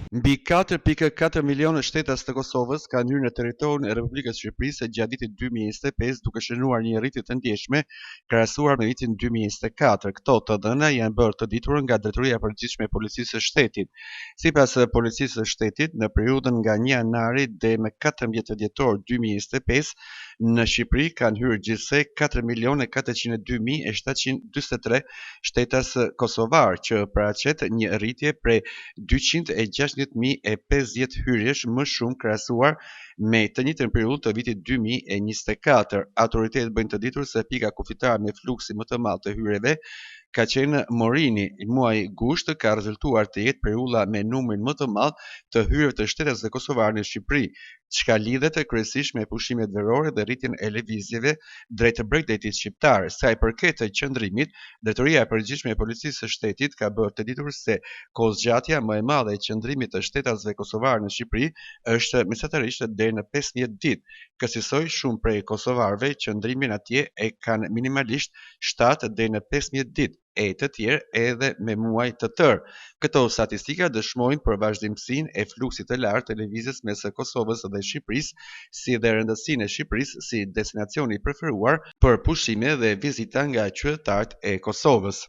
Mbi 4.4 milionë shtetas të Kosovës kanë hyrë në territorin e Republikës së Shqipërisë gjatë vitit 2025, duke shënuar një rritje të ndjeshme krahasuar me vitin 2024. Këto të dhëna janë bërë të ditur nga Drejtoria e Përgjithshme e Policisë së Shtetit. Sipas Policisë së Shtetit, në periudhën nga 1 janari deri më 14 dhjetor 2025, në Shqipëri kanë hyrë gjithsej 4.402.743 shtetas kosovar, që paraqet një rritje prej 260.050 hyrjesh më shumë krahasuar me të njëjtën periudhë të vitit 2024. Autoritetet bëjnë të ditur se pika kufitare me fluksi më të madh të hyrjeve ka qenë Morini. Muaji gusht ka rezultuar të jetë periudha me numrin më të madh të hyrjeve të shtetasve kosovar në Shqipëri, çka lidhet kryesisht me pushimet verore dhe rritjen e lëvizjeve drejt Bregdetit shqiptar. Sa i përket të qëndrimit, Drejtoria e Përgjithshme e Policisë së Shtetit ka bërë të ditur se kohëzgjatja më e madhe e qëndrimit të shtetasve kosovar në Shqipëri është mesatarisht deri në 15 ditë. Kësaj shumë prej kosovarëve qëndrimin atje e kanë minimalisht 7 deri në 15 ditë, e të tjerë edhe me muaj të tërë. Këto statistika dëshmojnë për vazhdimsinë e fluksit të lartë të lëvizjes mes Kosovës dhe Shqipërisë, si dhe rëndësinë e Shqipërisë si destinacioni i preferuar për pushime dhe vizita nga qytetarët e Kosovës.